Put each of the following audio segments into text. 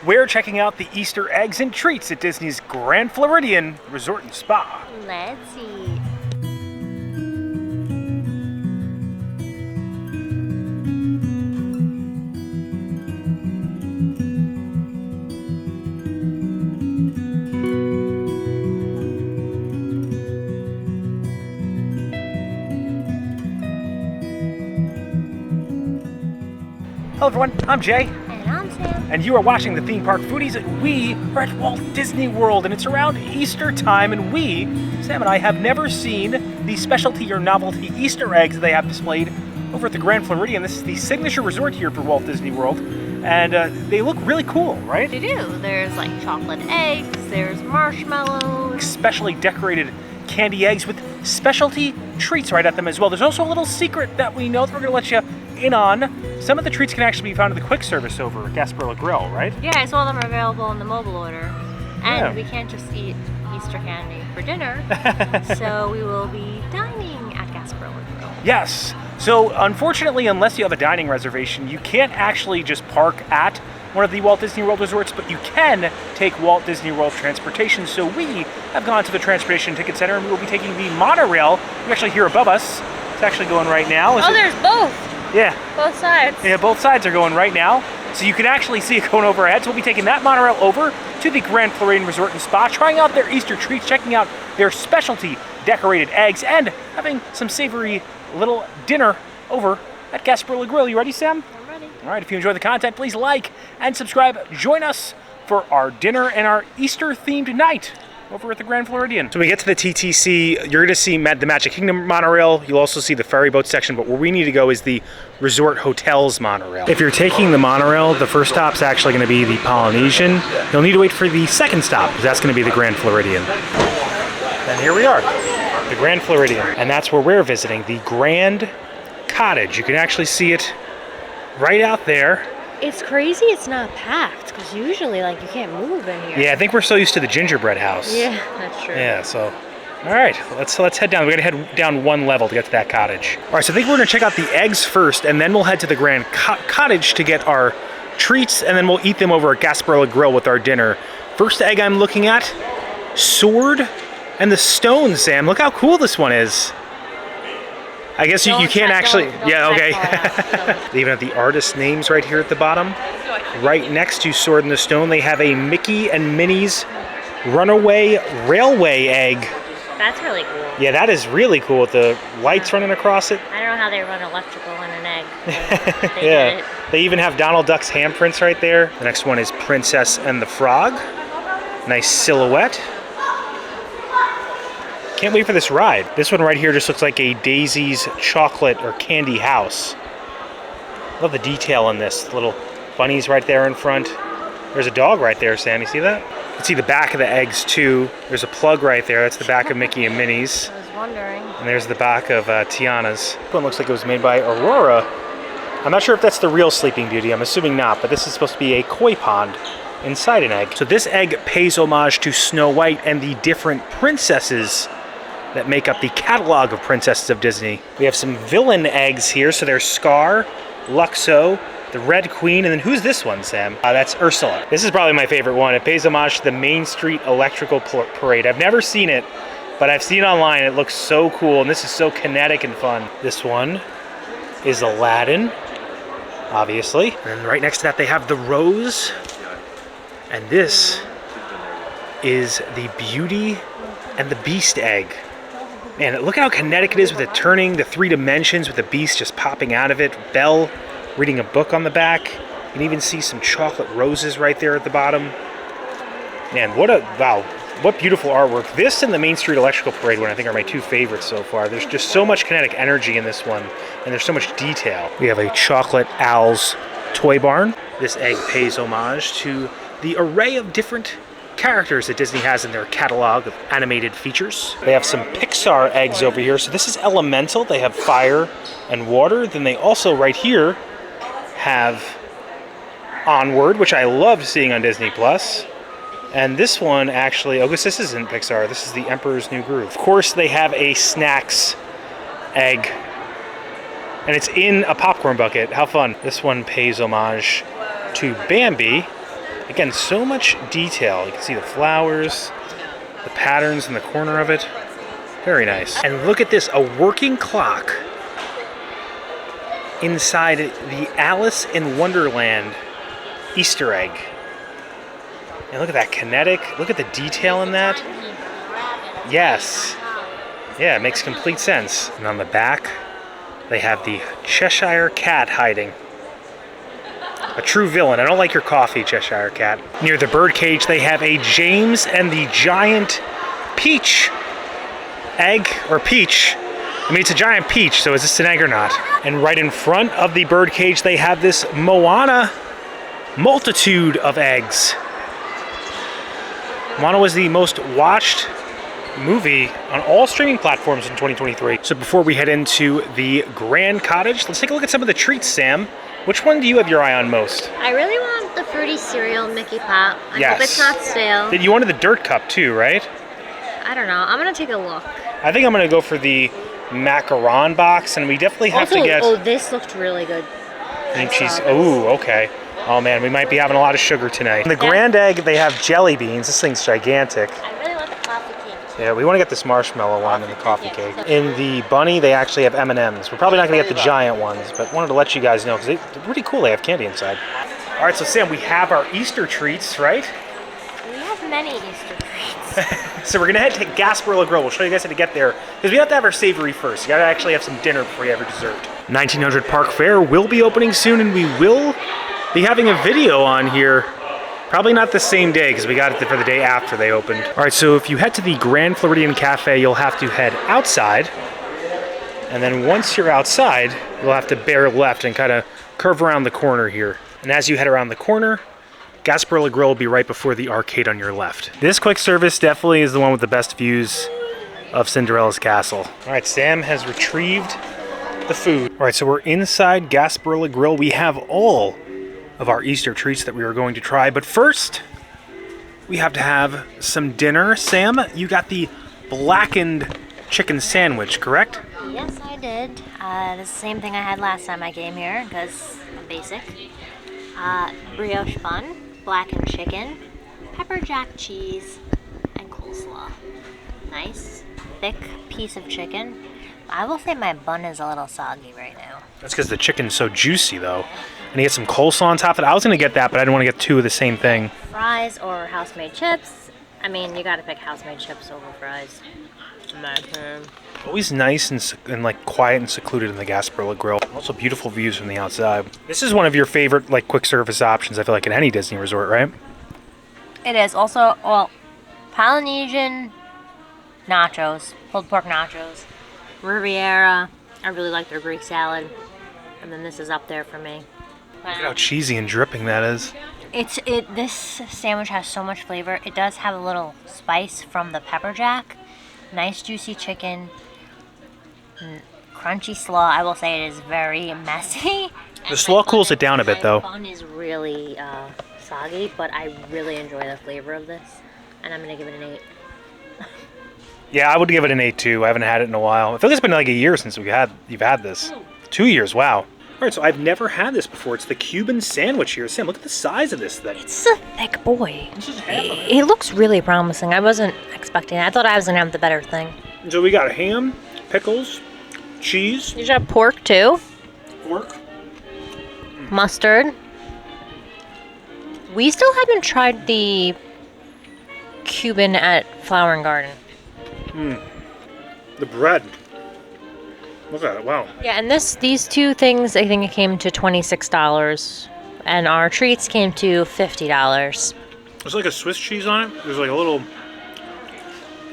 We're checking out the Easter eggs and treats at Disney's Grand Floridian Resort and Spa. Let's see. Hello everyone, I'm Jay. And I'm Sam. And you are watching the Theme Park Foodies, and we are at Walt Disney World, and it's around Easter time, and we, Sam and I, have never seen the specialty or novelty Easter eggs that they have displayed over at the Grand Floridian. This is the signature resort here for Walt Disney World, and they look really cool, right? They do. There's like chocolate eggs, there's marshmallows. Specially decorated candy eggs with specialty treats right at them as well. There's also a little secret that we know that we're going to let you in on. Some of the treats can actually be found in the quick service over at Gasparilla Grill, right? Yeah, I saw them available in the mobile order. And we can't just eat Easter candy for dinner, so we will be dining at Gasparilla Grill. Yes. So unfortunately, unless you have a dining reservation, you can't actually just park at one of the Walt Disney World resorts, but you can take Walt Disney World transportation. So we have gone to the Transportation Ticket Center, and we will be taking the monorail. You can actually hear above us. It's actually going right now. There's both. Yeah. Both sides. Yeah, both sides are going right now. So you can actually see it going overhead. So we'll be taking that monorail over to the Grand Floridian Resort and Spa, trying out their Easter treats, checking out their specialty decorated eggs, and having some savory little dinner over at Gasparilla Grill. You ready, Sam? I'm ready. All right, if you enjoy the content, please like and subscribe. Join us for our dinner and our Easter-themed night over at the Grand Floridian. So we get to the TTC, you're gonna see the Magic Kingdom monorail. You'll also see the ferry boat section, but where we need to go is the Resort Hotels monorail. If you're taking the monorail, the first stop's actually gonna be the Polynesian. You'll need to wait for the second stop, because that's gonna be the Grand Floridian. And here we are, the Grand Floridian. And that's where we're visiting, the Grand Cottage. You can actually see it right out there. It's crazy it's not packed, because usually like you can't move in here. Yeah, I think we're so used to the gingerbread house. Yeah, that's true. Yeah, so, all right, let's head down. We're gonna head down one level to get to that cottage. All right, so I think we're gonna check out the eggs first, and then we'll head to the Grand Cottage to get our treats, and then we'll eat them over at Gasparilla Grill with our dinner. First egg I'm looking at, Sword and the Stone, Sam. Look how cool this one is. I guess you can't actually, yeah, okay. They even have the artist names right here at the bottom. Right next to Sword in the Stone, they have a Mickey and Minnie's Runaway Railway egg. That's really cool. Yeah, that is really cool with the lights running across it. I don't know how they run electrical in an egg. But they Yeah, did it. they even have Donald Duck's handprints right there. The next one is Princess and the Frog. Nice silhouette. Can't wait for this ride. This one right here just looks like a Daisy's chocolate or candy house. Love the detail on this. Little bunnies right there in front. There's a dog right there, Sam. You see that? You can see the back of the eggs too. There's a plug right there. That's the back of Mickey and Minnie's. I was wondering. And there's the back of Tiana's. This one looks like it was made by Aurora. I'm not sure if that's the real Sleeping Beauty. I'm assuming not, but this is supposed to be a koi pond inside an egg. So this egg pays homage to Snow White and the different princesses that make up the catalog of princesses of Disney. We have some villain eggs here. So there's Scar, Luxo, the Red Queen, and then who's this one, Sam? That's Ursula. This is probably my favorite one. It pays homage to the Main Street Electrical Parade. I've never seen it, but I've seen it online. It looks so cool, and this is so kinetic and fun. This one is Aladdin, obviously. And right next to that, they have the Rose, and this is the Beauty and the Beast egg. Man, look at how kinetic it is with it turning, the 3 dimensions with the Beast just popping out of it. Belle reading a book on the back. You can even see some chocolate roses right there at the bottom. Man, what beautiful artwork. This and the Main Street Electrical Parade one I think are my 2 favorites so far. There's just so much kinetic energy in this one, and there's so much detail. We have a Chocolate Owl's Toy Barn. This egg pays homage to the array of different characters that Disney has in their catalog of animated features. They have some Pixar eggs over here. So this is Elemental. They have fire and water. Then they also right here have Onward, which I love seeing on Disney Plus. And this one actually, this isn't Pixar. This is the Emperor's New Groove. Of course, they have a Snacks egg, and it's in a popcorn bucket. How fun. This one pays homage to Bambi. Again, so much detail. You can see the flowers, the patterns in the corner of it. Very nice. And look at this, a working clock inside the Alice in Wonderland Easter egg. And look at that kinetic. Look at the detail in that. Yes. Yeah, it makes complete sense. And on the back, they have the Cheshire Cat hiding. A true villain. I don't like your coffee, Cheshire Cat. Near the birdcage, they have a James and the Giant Peach egg, or peach. I mean, it's a giant peach, so is this an egg or not? And right in front of the birdcage, they have this Moana multitude of eggs. Moana was the most watched movie on all streaming platforms in 2023. So before we head into the Grand Cottage, let's take a look at some of the treats, Sam. Which one do you have your eye on most? I really want the fruity cereal Mickey Pop. I hope it's not stale. You wanted the dirt cup too, right? I don't know. I'm gonna take a look. I think I'm gonna go for the macaron box, and we definitely have to get. Oh, this looked really good. Cream cheese. Oh, okay. Oh man, we might be having a lot of sugar tonight. In the Grand Egg, they have jelly beans. This thing's gigantic. I really want the coffee cake. Yeah, we want to get this marshmallow one and the coffee cake. In the bunny, they actually have M&Ms. We're probably not going to get the giant ones, but wanted to let you guys know because they're pretty cool. They have candy inside. All right, so Sam, we have our Easter treats, right? We have many Easter treats. So we're going to head to Gasparilla Grill. We'll show you guys how to get there because we have to have our savory first. You got to actually have some dinner before you have your dessert. 1900 Park Fair will be opening soon, and we will be having a video on here. Probably not the same day because we got it for the day after they opened. All right, so if you head to the Grand Floridian Cafe, you'll have to head outside. And then once you're outside, you'll have to bear left and kind of curve around the corner here. And as you head around the corner, Gasparilla Grill will be right before the arcade on your left. This quick service definitely is the one with the best views of Cinderella's castle. All right, Sam has retrieved the food. All right, so we're inside Gasparilla Grill. We have all of our Easter treats that we are going to try. But first, we have to have some dinner. Sam, you got the blackened chicken sandwich, correct? Yes, I did. The same thing I had last time I came here, because I'm basic. Brioche bun, blackened chicken, pepper jack cheese, and coleslaw. Nice, thick piece of chicken. I will say my bun is a little soggy right now. That's because the chicken's so juicy, though. And you get some coleslaw on top of it. I was going to get that, but I didn't want to get two of the same thing. Fries or house-made chips. I mean, you got to pick house-made chips over fries. Always nice and like quiet and secluded in the Gasparilla Grill. Also beautiful views from the outside. This is one of your favorite like quick service options, I feel like, in any Disney resort, right? It is. Also, well, Polynesian nachos, pulled pork nachos, Riviera. I really like their Greek salad. And then this is up there for me. Look at how cheesy and dripping that is. This sandwich has so much flavor. It does have a little spice from the pepper jack. Nice juicy chicken. Crunchy slaw. I will say it is very messy. The slaw cools it down a bit, though. My bun is really soggy, but I really enjoy the flavor of this. And I'm going to give it an 8. Yeah, I would give it an 8 too. I haven't had it in a while. I feel like it's been like a year since you've had this. 2 years, wow. All right, so I've never had this before. It's the Cuban sandwich here. Sam, look at the size of this thing. It's a thick boy. This is ham. It looks really promising. I wasn't expecting it. I thought I was going to have the better thing. So we got ham, pickles, cheese. You should have pork too. Pork. Mustard. We still haven't tried the Cuban at Flower and Garden. The bread. Look at it, wow. Yeah, and these two things, I think it came to $26, and our treats came to $50. There's like a Swiss cheese on it. There's like a little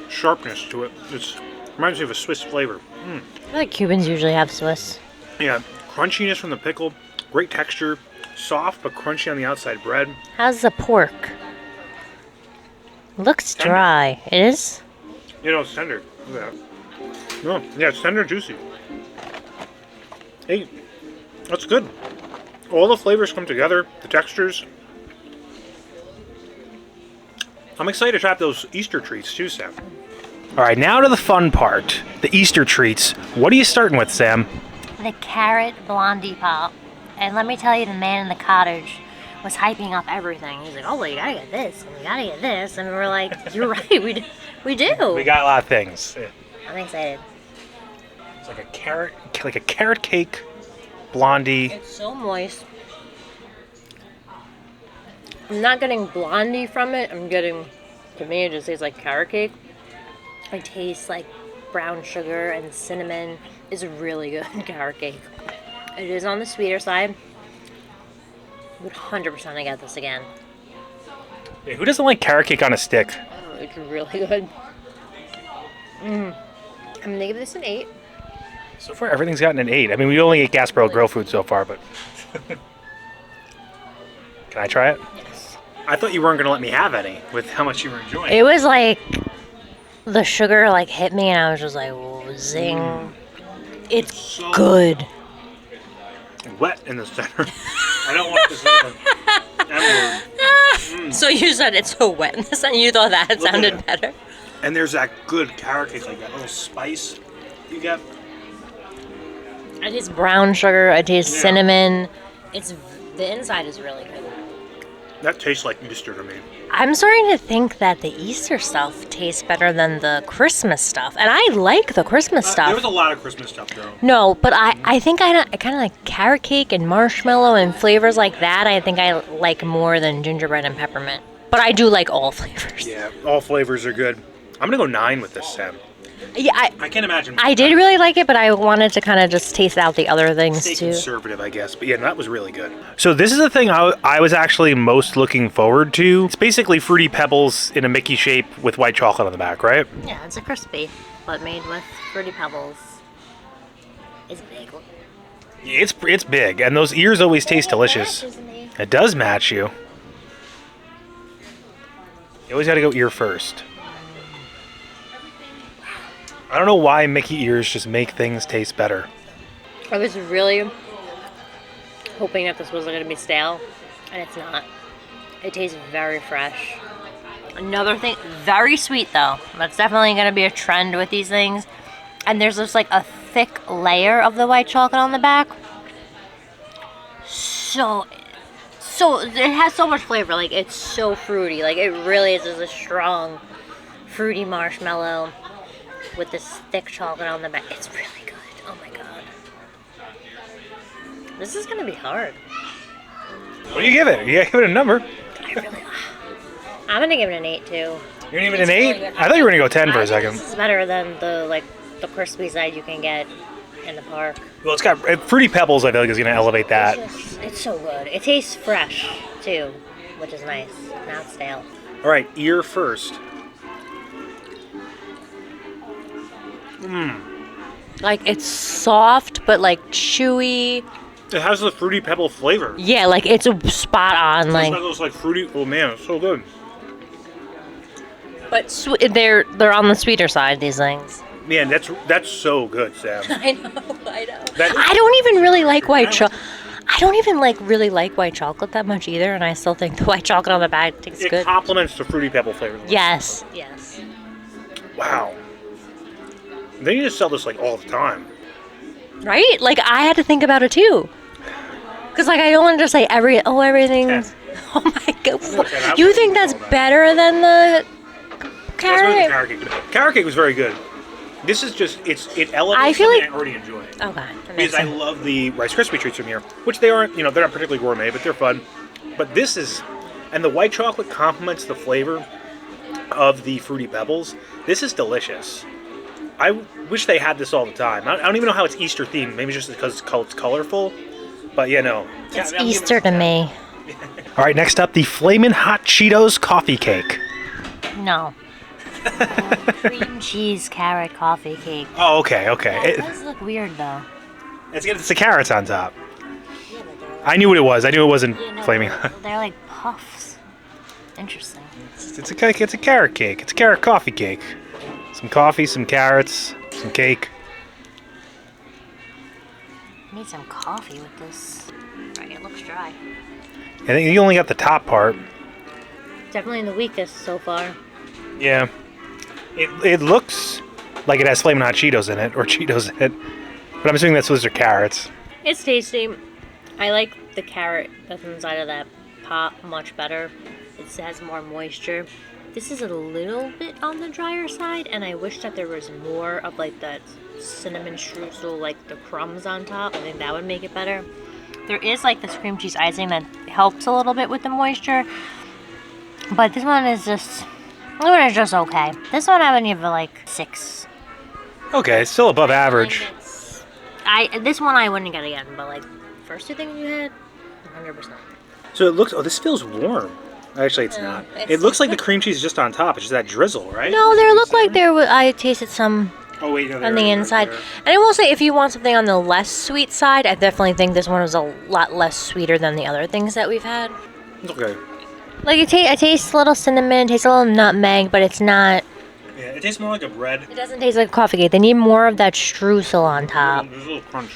sharpness to it. It reminds me of a Swiss flavor. I feel like Cubans usually have Swiss. Yeah, crunchiness from the pickle, great texture, soft but crunchy on the outside bread. How's the pork? Looks dry. It is? You know, it's tender. Look at that. No, yeah, it's tender, juicy. 8. That's good. All the flavors come together, the textures. I'm excited to try those Easter treats too, Sam. All right, now to the fun part, the Easter treats. What are you starting with, Sam? The carrot Blondie Pop. And let me tell you, the man in the cottage was hyping up everything. He's like, oh, well, you gotta get this, and you gotta get this. And we're like, you're right, we do. We got a lot of things. I'm excited. It's like a carrot cake, Blondie. It's so moist. I'm not getting Blondie from it. I'm getting, to me, it just tastes like carrot cake. It tastes like brown sugar and cinnamon. It's really good carrot cake. It is on the sweeter side. Would 100% get this again. Yeah, who doesn't like carrot cake on a stick? Oh, it's really good. I'm gonna give this an 8. So far, everything's gotten an 8. I mean, we only ate Gasparilla Grill food so far, but... Can I try it? Yes. I thought you weren't going to let me have any with how much you were enjoying. It was like the sugar like hit me, and I was just like, whoa, zing. It's so good. Wet in the center. I don't want this either. So you said it's so wet in the center. You thought that sounded better. And there's that good carrot cake, like that little spice you get. I taste brown sugar. I taste cinnamon. The inside is really good. That tastes like Easter to me. I'm starting to think that the Easter stuff tastes better than the Christmas stuff. And I like the Christmas stuff. There was a lot of Christmas stuff, though. No, but I think I kind of like carrot cake and marshmallow and flavors like that. I think I like more than gingerbread and peppermint. But I do like all flavors. Yeah, all flavors are good. I'm going to go 9 with this, Sam. Yeah, I can't imagine. I did really like it, but I wanted to kind of just taste out the other things Stay too. Conservative, I guess. But yeah, that was really good. So this is the thing I was actually most looking forward to. It's basically Fruity Pebbles in a Mickey shape with white chocolate on the back, right? Yeah, it's a crispy, but made with Fruity Pebbles. It's big. It's big, and those ears always taste delicious. It does match you. You always got to go ear first. I don't know why Mickey ears just make things taste better. I was really hoping that this wasn't going to be stale, and it's not. It tastes very fresh. Another thing, very sweet though. That's definitely going to be a trend with these things. And there's just like a thick layer of the white chocolate on the back. So it has so much flavor. Like, it's so fruity. Like, it really is just a strong fruity marshmallow with this thick chocolate on the back. It's really good. Oh my god. This is gonna be hard. What do you give it? You gotta give it a number. I'm gonna give it an 8 too. You're gonna give it an 8? I thought you were gonna go 10 for a second. This is better than the crispy side you can get in the park. Well, it's got Fruity Pebbles. I feel like is gonna elevate that. It's so good. It tastes fresh too, which is nice. Not stale. All right, ear first. Like, it's soft, but like chewy. It has the Fruity Pebble flavor. Yeah, like it's a spot on. Like, it's those like fruity. Oh man, it's so good. But they're on the sweeter side. These things. Man, that's so good, Sam. I know. I don't even really like white chocolate. I don't even really like white chocolate that much either, and I still think the white chocolate on the bag tastes good. It complements the Fruity Pebble flavor. Yes. Wow. They need to sell this like all the time. Right? Like, I had to think about it too. Because like, I don't want to just say everything's... Oh my god. You think that's better than the carrot? Carrot cake was very good. This is just, it elevates I feel like... I already enjoy it. Okay. Because I love the Rice Krispie treats from here, which they aren't, they're not particularly gourmet, but they're fun. But this is, and the white chocolate complements the flavor of the Fruity Pebbles. This is delicious. I wish they had this all the time. I don't even know how it's Easter themed. Maybe just because it's colorful. But yeah, no. It's Easter to me. All right, next up, the Flamin' Hot Cheetos coffee cake. No. Cream cheese carrot coffee cake. Oh, okay. It does look weird though. It's the carrots on top. I knew what it was. I knew it wasn't Flaming Hot. They're like puffs. Interesting. It's a cake. It's a carrot cake. It's a carrot coffee cake. Some coffee, some carrots, some cake. Need some coffee with this. Right, it looks dry. I think you only got the top part. Definitely the weakest so far. Yeah. It looks like it has Flamin' Hot Cheetos in it, or Cheetos in it. But I'm assuming those are carrots. It's tasty. I like the carrot that's inside of that pop much better. It has more moisture. This is a little bit on the drier side, and I wish that there was more of like that cinnamon streusel, like the crumbs on top. I think that would make it better. There is like this cream cheese icing that helps a little bit with the moisture, but this one is just okay. This one I would give it like 6. Okay, still above average. This one I wouldn't get again, but like first 2 things you had, 100%. So it looks, oh, this feels warm. Actually, it's not. It looks like the cream cheese is just on top. It's just that drizzle, right? No, there looked like there was, I tasted some on the inside. And I will say, if you want something on the less sweet side, I definitely think this one was a lot less sweeter than the other things that we've had. Okay. Like, it tastes a little cinnamon, it tastes a little nutmeg, but it's not... Yeah, it tastes more like a bread. It doesn't taste like coffee cake. They need more of that streusel on top. There's a little crunch.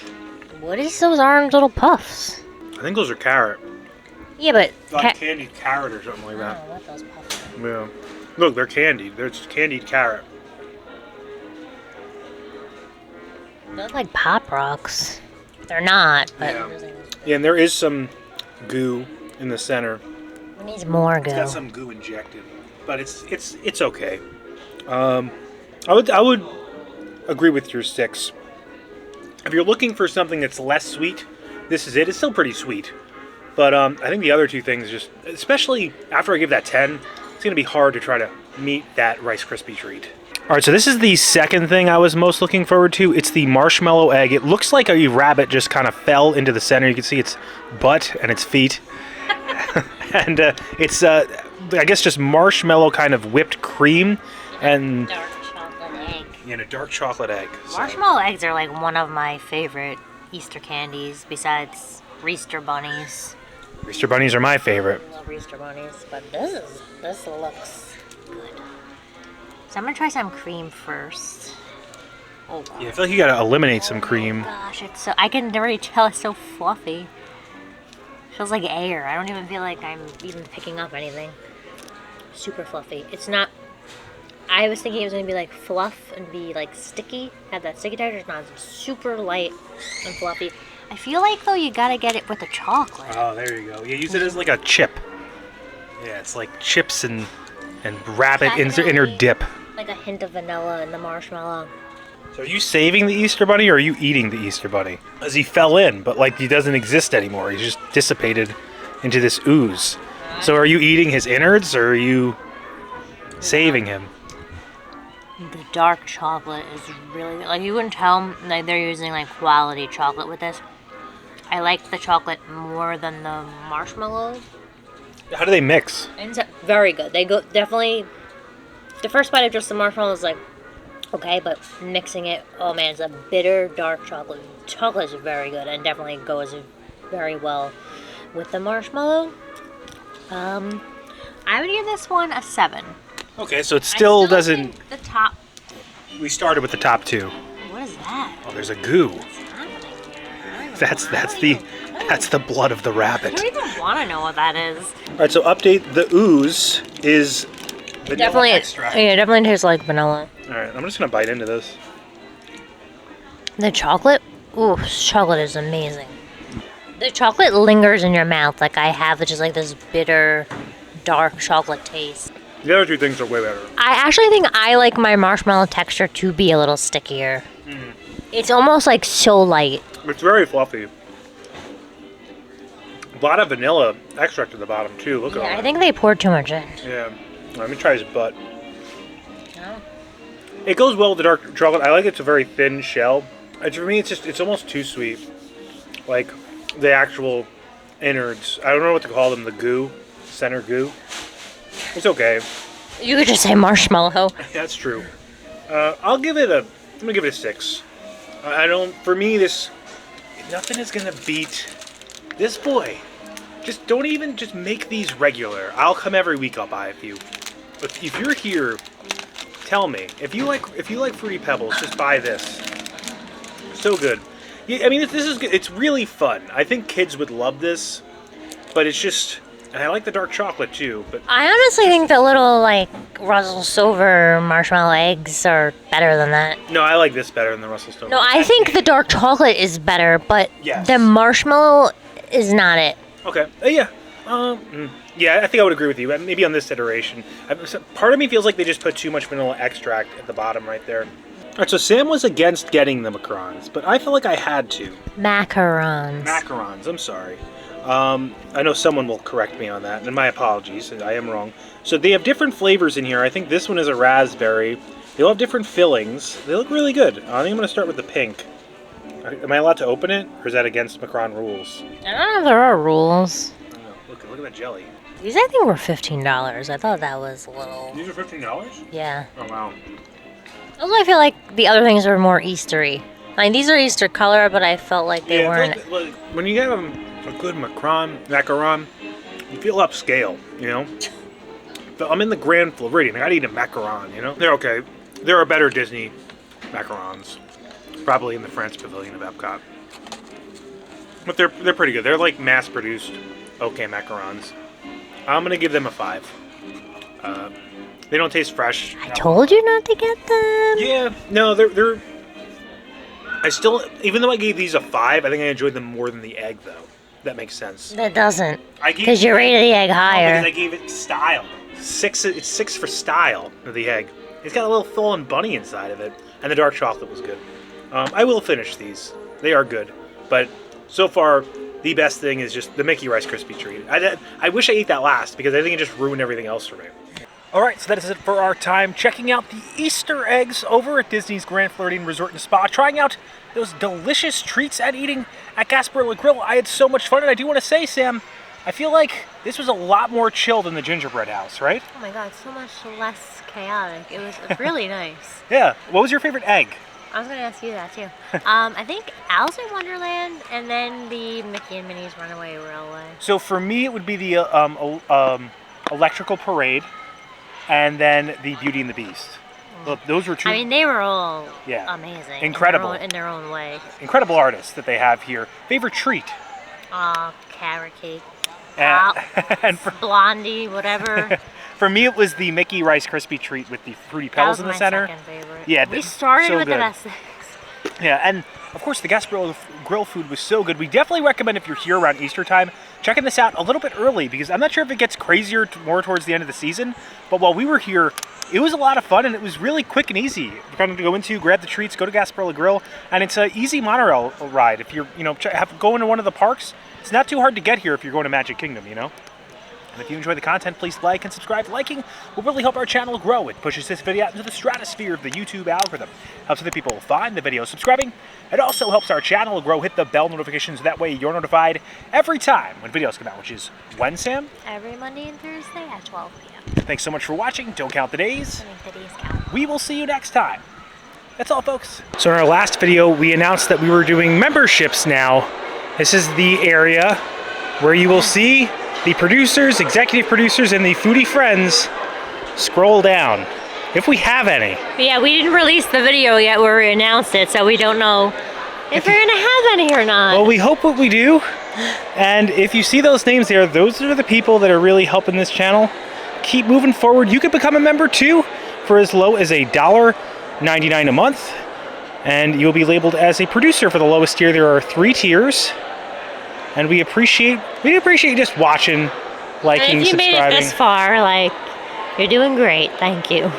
What is those orange little puffs? I think those are carrot. Yeah, but... Like candied carrot or something like that. I don't know what those puffs are. Yeah. Look, they're candied. They're just candied carrot. They look like Pop Rocks. They're not, but... Yeah, and there is some goo in the center. It needs more goo. It's got some goo injected, but it's okay. I would agree with your 6. If you're looking for something that's less sweet, this is it. It's still pretty sweet. But I think the other 2 things, just especially after I give that 10, it's going to be hard to try to meet that Rice Krispie treat. All right, so this is the second thing I was most looking forward to. It's the marshmallow egg. It looks like a rabbit just kind of fell into the center. You can see its butt and its feet. And it's, I guess, just marshmallow kind of whipped cream. And dark chocolate egg. Yeah, and a dark chocolate egg. Marshmallow eggs are like one of my favorite Easter candies besides Easter bunnies. Easter bunnies are my favorite. I love Easter bunnies, but this looks good. So I'm gonna try some cream first. Oh. Yeah, I feel like you gotta eliminate some cream. Gosh, it's so, I can already tell it's so fluffy. Feels like air. I don't even feel like I'm even picking up anything. Super fluffy. It's not. I was thinking it was gonna be like fluff and be like sticky, have that sticky texture. It's not. It's super light and fluffy. I feel like though you gotta get it with the chocolate. Oh, there you go. Yeah, use it as like a chip. Yeah, it's like chips and rabbit in your dip. Like a hint of vanilla in the marshmallow. So are you saving the Easter bunny or are you eating the Easter bunny? As he fell in, but like he doesn't exist anymore. He's just dissipated into this ooze. So are you eating his innards or are you saving him? The dark chocolate is really good. Like you wouldn't tell like they're using like quality chocolate with this. I like the chocolate more than the marshmallow. How do they mix? It's very good. They go definitely. The first bite of just the marshmallow is like okay, but mixing it, oh man, it's a bitter dark chocolate. Chocolate is very good and definitely goes very well with the marshmallow. I would give this one a 7. Okay, so it still doesn't. The top. We started with the top 2. What is that? Oh, there's a goo. What's happening here? That's the blood of the rabbit. I don't even want to know what that is. All right, so update. The ooze is vanilla Definitely extract. Yeah, definitely tastes like vanilla. All right, I'm just gonna bite into this. The chocolate, ooh, chocolate is amazing. The chocolate lingers in your mouth like I have, which is like this bitter, dark chocolate taste. The other 2 things are way better. I actually think I like my marshmallow texture to be a little stickier. Mm. It's almost like so light. It's very fluffy. A lot of vanilla extract at the bottom too. Look at all Yeah, I that. think they poured too much in. Yeah. Let me try his butt. Oh. It goes well with the dark chocolate. I like it's a very thin shell. For me, it's almost too sweet. Like the actual innards. I don't know what to call them. The goo, center goo. It's okay. You could just say marshmallow. That's true. I'm gonna give it a 6. For me, nothing is gonna beat this boy. Just make these regular. I'll come every week. I'll buy a few. If you're here, tell me. If you like Fruity Pebbles, just buy this. So good. Yeah, I mean, this is good. It's really fun. I think kids would love this, but it's just. And I like the dark chocolate too, but I honestly think the little like Russell Stover marshmallow eggs are better than that. no, I like this better than the Russell Stover. No, I think the dark chocolate is better, but Yes. the marshmallow is not it. Okay. Yeah. Yeah, I think I would agree with you. Maybe on this iteration. Part of me feels like they just put too much vanilla extract at the bottom right there. All right, so Sam was against getting the macarons, but I feel like I had to. Macarons. Macarons, I'm sorry. I know someone will correct me on that, and my apologies, I am wrong. So they have different flavors in here. I think this one is a raspberry. They all have different fillings. They look really good. I think I'm going to start with the pink. Am I allowed to open it, or is that against Macaron rules? I don't know if there are rules. I don't know. Look at that jelly. These I think were $15. I thought that was a little... These are $15? Yeah. Oh, wow. Also, I feel like the other things are more Eastery. I mean, these are Easter color, but I felt like they weren't... Like, when you get a good macaron, you feel upscale, you know? But I'm in the Grand Floridian. I gotta eat a macaron, you know? They're okay. There are better Disney macarons. Probably in the France Pavilion of Epcot. But they're pretty good. They're like mass-produced okay macarons. I'm gonna give them a 5. They don't taste fresh. I told you not to get them. Yeah, no, they're. I still, even though I gave these a 5, I think I enjoyed them more than the egg, though. That makes sense. That doesn't. Because you rated the egg higher. Because I gave it style. 6. It's 6 for style of the egg. It's got a little fallen bunny inside of it, and the dark chocolate was good. I will finish these. They are good, but so far the best thing is just the Mickey Rice Krispie treat. I wish I ate that last because I think it just ruined everything else for me. All right, so that is it for our time checking out the Easter eggs over at Disney's Grand Floridian Resort and Spa, trying out those delicious treats and eating at Gasparilla Grill. I had so much fun, and I do want to say, Sam, I feel like this was a lot more chill than the gingerbread house, right? Oh my god, so much less chaotic. It was really nice. Yeah. What was your favorite egg? I was going to ask you that too. I think Alice in Wonderland and then the Mickey and Minnie's Runaway Railway. So for me, it would be the Electrical Parade and then the Beauty and the Beast. Look, those were 2. I mean, they were all amazing. Incredible. In their own way. Incredible artists that they have here. Favorite treat? Carrot cake. And for Blondie, whatever. For me, it was the Mickey Rice Krispie treat with the fruity pebbles in the center. That was my second favorite. Yeah, we started with the best things. Yeah, and of course the Gasparilla Grill food was so good. We definitely recommend if you're here around Easter time, checking this out a little bit early because I'm not sure if it gets crazier more towards the end of the season. But while we were here, it was a lot of fun and it was really quick and easy. You're going to go into, grab the treats, go to Gasparilla Grill, and it's an easy monorail ride. If you're, go into one of the parks, it's not too hard to get here if you're going to Magic Kingdom, you know? And if you enjoy the content, please like and subscribe. Liking will really help our channel grow. It pushes this video out into the stratosphere of the YouTube algorithm. Helps other people find the video. Subscribing, it also helps our channel grow. Hit the bell notifications. That way you're notified every time when videos come out, which is when, Sam? Every Monday and Thursday at 12 p.m. Thanks so much for watching. Don't count the days. Make the days count. We will see you next time. That's all, folks. So in our last video, we announced that we were doing memberships now. This is the area where you will see the producers, executive producers, and the foodie friends scroll down, if we have any. Yeah, we didn't release the video yet where we announced it, so we don't know if we're gonna have any or not. Well, we hope what we do, and if you see those names there, those are the people that are really helping this channel keep moving forward. You could become a member too for as low as $1.99 a month, and you'll be labeled as a producer for the lowest tier. There are 3 tiers. And we appreciate you just watching, liking, subscribing. If you made it this far, you're doing great. Thank you.